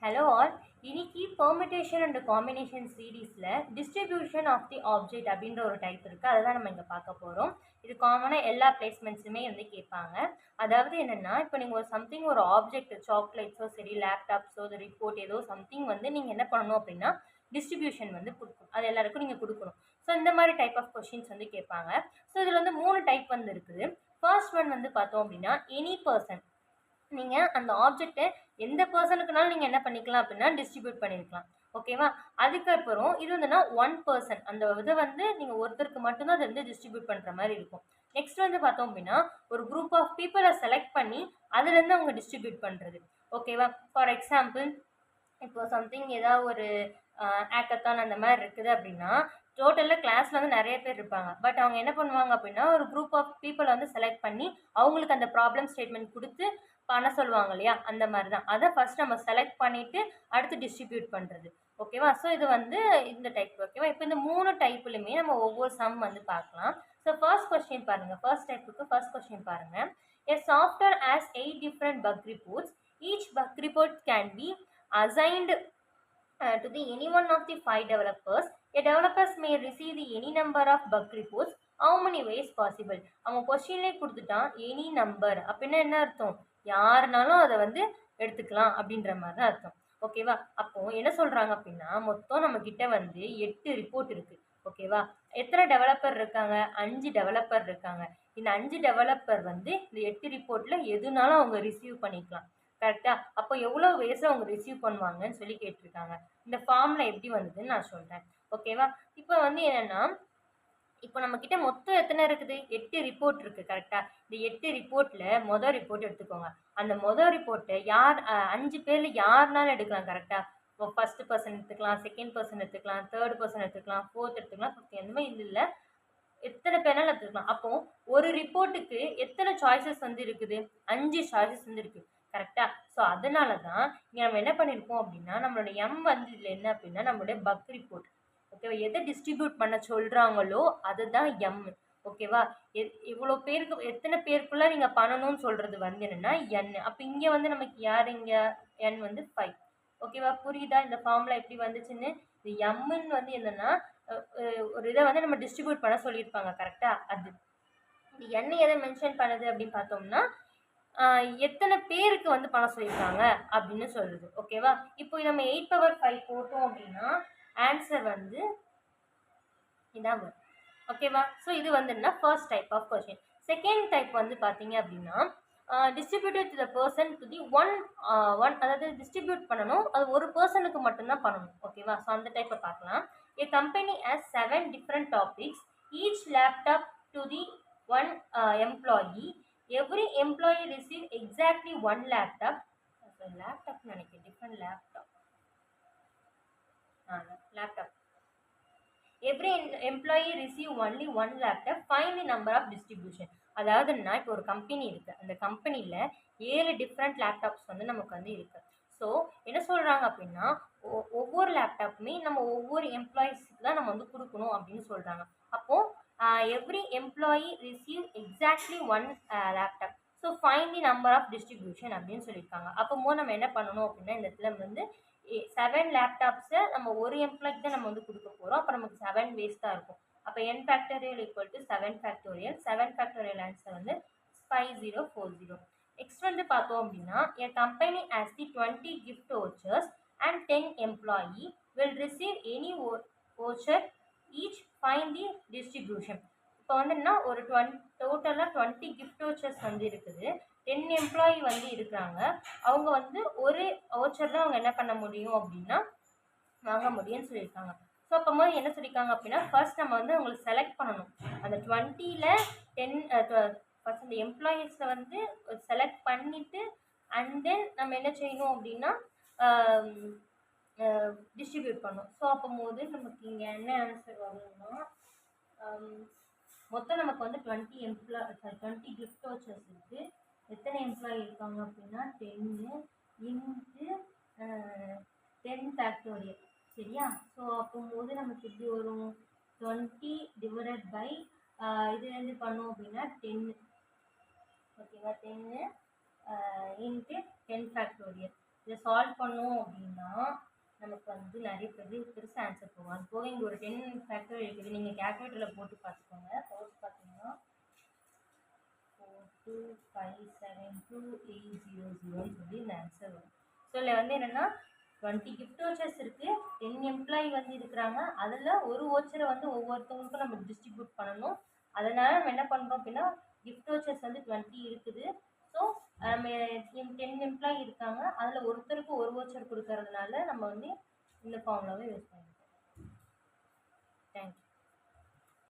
Hello all. இன்னைக்கு permutation and combination சீரீஸில் distribution of the object அப்படின்ற ஒரு டைப் இருக்குது. அதை தான் நம்ம இங்கே பார்க்க போகிறோம். இது காமனாக எல்லா பிளேஸ்மெண்ட்ஸுமே வந்து கேட்பாங்க. அதாவது என்னென்னா, இப்போ நீங்கள் ஒரு சம்திங் ஒரு ஆப்ஜெக்ட் சாக்லேட்ஸோ சரி, லேப்டாப்ஸோ ஒரு ரிப்போர்ட் ஏதோ சம்திங் வந்து நீங்கள் என்ன பண்ணணும் அப்படின்னா டிஸ்ட்ரிபியூஷன் வந்து கொடுக்கணும். அது எல்லாருக்கும் நீங்கள் கொடுக்கணும். ஸோ இந்த மாதிரி டைப் ஆஃப் கொஷின்ஸ் வந்து கேட்பாங்க. ஸோ இதில் வந்து 3 டைப் வந்து இருக்குது. ஃபர்ஸ்ட் ஒன் வந்து பார்த்தோம் அப்படின்னா எனி பர்சன். நீங்கள் அந்த ஆப்ஜெக்டை எந்த பர்சனுக்குனாலும் நீங்கள் என்ன பண்ணிக்கலாம் அப்படின்னா டிஸ்ட்ரிபியூட் பண்ணியிருக்கலாம். ஓகேவா? அதுக்கப்புறம் இது வந்துன்னா ஒன் பர்சன், அந்த இதை வந்து நீங்கள் ஒருத்தருக்கு மட்டும்தான் அதை வந்து டிஸ்ட்ரிபியூட் பண்ணுற மாதிரி இருக்கும். நெக்ஸ்ட் வந்து பார்த்தோம் அப்படின்னா ஒரு குரூப் ஆஃப் பீப்புளை செலக்ட் பண்ணி அதுலேருந்து அவங்க டிஸ்ட்ரிபியூட் பண்ணுறது. ஓகேவா? ஃபார் எக்ஸாம்பிள், இப்போ சம்திங் ஏதாவது ஒரு ஆக்கத்தான் அந்த மாதிரி இருக்குது அப்படின்னா டோட்டலில் கிளாஸில் வந்து நிறைய பேர் இருப்பாங்க. பட் அவங்க என்ன பண்ணுவாங்க அப்படின்னா ஒரு குரூப் ஆஃப் பீப்புளை வந்து செலக்ட் பண்ணி அவங்களுக்கு அந்த ப்ராப்ளம் ஸ்டேட்மெண்ட் கொடுத்து பண்ண சொல்லுவாங்க இல்லையா, அந்த மாதிரி தான். அதை ஃபர்ஸ்ட் நம்ம செலக்ட் பண்ணிவிட்டு அடுத்து டிஸ்ட்ரிபியூட் பண்ணுறது. ஓகேவா? ஸோ இது வந்து இந்த டைப். ஓகேவா? இப்போ இந்த 3 டைப்லையுமே நம்ம ஒவ்வொரு சம் வந்து பார்க்கலாம். ஸோ ஃபர்ஸ்ட் கொஸ்டின் பாருங்கள். ஃபர்ஸ்ட் டைப்புக்கு ஃபர்ஸ்ட் கொஸ்டின் பாருங்கள். A software has 8 different bug reports. Each bug report can be assigned to the any one of the 5 developers. A developers may receive the any number of bug reports. How many ways possible? அவன் கொஸ்டின்லேயே கொடுத்துட்டான் any number அப்படின்னா என்ன அர்த்தம்? யாருனாலும் அதை வந்து எடுத்துக்கலாம் அப்படின்ற மாதிரி தான் அர்த்தம். ஓகேவா? அப்போ என்ன சொல்றாங்க அப்படின்னா மொத்தம் நம்ம கிட்ட வந்து 8 ரிப்போர்ட் இருக்கு. ஓகேவா? எத்தனை டெவலப்பர் இருக்காங்க? 5 டெவலப்பர் இருக்காங்க. இந்த 5 டெவலப்பர் வந்து இந்த 8 ரிப்போர்ட்ல எதுனாலும் அவங்க ரிசீவ் பண்ணிக்கலாம். கரெக்டா? அப்போ எவ்வளோ வேஸை அவங்க ரிசீவ் பண்ணுவாங்கன்னு சொல்லி கேட்டிருக்காங்க. இந்த ஃபார்மில் எப்படி வந்ததுன்னு நான் சொல்கிறேன். ஓகேவா? இப்போ வந்து என்னென்னா, இப்போ நம்மக்கிட்ட மொத்தம் எத்தனை இருக்குது? 8 ரிப்போர்ட் இருக்குது. கரெக்டாக? இந்த 8 ரிப்போர்ட்டில் மொதல் ரிப்போர்ட் எடுத்துக்கோங்க. அந்த மொதல் ரிப்போர்ட்டை யார் 5 பேரில் யாருனாலும் எடுக்கலாம். கரெக்டாக? இப்போ ஃபஸ்ட்டு பர்சன் எடுத்துக்கலாம், செகண்ட் பர்சன் எடுத்துக்கலாம், தேர்ட் பர்சன் எடுத்துக்கலாம், ஃபோர்த் எடுத்துக்கலாம், ஃபிஃப்த், எந்த மாதிரி இல்லை, எத்தனை பேர்னாலும் எடுத்துக்கலாம். அப்போ ஒரு ரிப்போர்ட்டுக்கு எத்தனை சாய்ஸஸ் வந்து இருக்குது? 5 சாய்ஸஸ் வந்து இருக்குது. கரெக்டா? ஸோ அதனால தான் இங்கே நம்ம என்ன பண்ணியிருக்கோம் அப்படின்னா நம்மளோட எம் வந்து இதில் என்ன அப்படின்னா நம்மளுடைய பக் ரிப்போர்ட். ஓகேவா? எதை டிஸ்ட்ரிபியூட் பண்ண சொல்கிறாங்களோ அதுதான் எம். ஓகேவா? இவ்வளோ பேருக்கு எத்தனை பேருக்குள்ள நீங்கள் பண்ணணும்னு சொல்கிறது வந்து என்னென்னா என். அப்போ இங்கே வந்து நமக்கு யார்? இங்கே என் வந்து 5. ஓகேவா? புரியுதா இந்த ஃபார்முலா எப்படி வந்துச்சுன்னு? இந்த எம்முன்னு வந்து என்னென்னா ஒரு இதை வந்து நம்ம டிஸ்ட்ரிபியூட் பண்ண சொல்லியிருப்பாங்க. கரெக்டாக? அது இந்த எண்ணை எதை மென்ஷன் பண்ணுது அப்படின்னு பார்த்தோம்னா எத்தனை பேருக்கு வந்து பண்ண சொல்லியிருக்காங்க அப்படின்னு சொல்லுது. ஓகேவா? இப்போ நம்ம 8/5 போட்டோம் அப்படின்னா ஆன்சர் வந்து இதான் வரும். ஓகேவா? ஸோ இது வந்துன்னா first type of question. Second type வந்து பார்த்தீங்க அப்படின்னா distributed to the person to the one, அதாவது டிஸ்ட்ரிபியூட் பண்ணணும், அது ஒரு பர்சனுக்கு மட்டும்தான் பண்ணணும். ஓகேவா? ஸோ அந்த டைப்பை பார்க்கலாம். A company has 7 different topics. Each laptop to the one employee. Every employee receive exactly one laptop. Laptop நினைக்கிறேன், different laptop. Laptop. Every employee receive only one laptop. Find the number of distribution. அதாவதுன்னா இப்போ ஒரு company இருக்குது. அந்த கம்பெனியில் 7 different laptops வந்து நமக்கு வந்து இருக்குது. ஸோ என்ன சொல்கிறாங்க அப்படின்னா ஒவ்வொரு லேப்டாப்புமே நம்ம ஒவ்வொரு எம்ப்ளாயீஸ்க்கு தான் நம்ம வந்து கொடுக்கணும் அப்படின்னு சொல்கிறாங்க. அப்போது every employee receive exactly one laptop. So find the number of distribution அப்படின்னு சொல்லியிருக்காங்க. அப்போது நம்ம என்ன பண்ணணும் அப்படின்னா இந்த இடத்துல வந்து 7 லேப்டாப்ஸை நம்ம ஒரு எம்ப்ளாய்க்கு தான் நம்ம வந்து கொடுக்க போகிறோம். அப்போ நமக்கு 7 வேஸ் தான் இருக்கும். அப்போ n factorial equal to 7 factorial. 7 factorial answer வந்து 5040. நெக்ஸ்ட் வந்து பார்த்தோம் அப்படின்னா a company has the 20 gift vouchers and 10 employee will receive any voucher each. Find the distribution. இப்போ வந்துன்னா ஒரு டோட்டலாக 20 கிஃப்ட் வவுச்சர்ஸ் வந்து இருக்குது. 10 எம்ப்ளாயி வந்து இருக்கிறாங்க. அவங்க வந்து ஒரு வவுச்சர் தான் அவங்க என்ன பண்ண முடியும் அப்படின்னா வாங்க முடியும்னு சொல்லியிருக்காங்க. ஸோ அப்போ போது என்ன சொல்லியிருக்காங்க அப்படின்னா ஃபர்ஸ்ட் நம்ம வந்து அவங்களுக்கு செலக்ட் பண்ணணும். அந்த 20ல் 10 ஃபர்ஸ்ட் அந்த எம்ப்ளாயீஸை வந்து செலக்ட் பண்ணிவிட்டு அண்ட் தென் நம்ம என்ன செய்யணும் அப்படின்னா டிஸ்ட்ரிபியூட் பண்ணணும். ஸோ அப்போ போது நமக்கு இங்கே என்ன ஆன்சர் வரும்னா மொத்தம் நமக்கு வந்து 20 கிஃப்ட் வவுச்சர்ஸ் இருக்குது. எத்தனை எம்ப்ளாயி இருக்காங்க அப்படின்னா 10 இன்ட்டு 10 ஃபேக்டோரியல். சரியா? ஸோ அப்போது நமக்கு எப்படி வரும்? 20 டிவைடட் பை இது வந்து பண்ணோம் அப்படின்னா 10. ஓகேவா? 10 இன்ட்டு 10 ஃபேக்டோரியல். இதை சால்வ் பண்ணோம் அப்படின்னா நமக்கு வந்து நிறைய பெருசு ஆன்சர் போகும். அது போக இங்கே ஒரு 10 ஃபேக்டர் இருக்குது. நீங்கள் கேல்குலேட்டரில் போட்டு பார்த்துக்கோங்க. போட்டு பார்த்தீங்கன்னா 4257280 சொல்லி இந்த ஆன்சர் வரும். ஸோ இதில் வந்து என்னென்னா 20 கிஃப்ட் வச்சர்ஸ் இருக்குது, 10 எம்ப்ளாயி வந்து இருக்கிறாங்க. அதில் ஒரு ஓச்சரை வந்து ஒவ்வொருத்தவங்களுக்கும் நம்ம டிஸ்ட்ரிபியூட் பண்ணணும். அதனால் நம்ம என்ன பண்ணுறோம் அப்படின்னா கிஃப்ட் வச்சர்ஸ் வந்து 20 இருக்குது. ஸோ நம்ம 10 எம்ப்ளாயி இருக்காங்க, அதில் ஒருத்தருக்கு ஒரு ஓச்சர் கொடுக்கறதுனால நம்ம வந்து இந்த ஃபார்முலாவை யூஸ் பண்ணிக்கிறோம். தேங்க்யூ.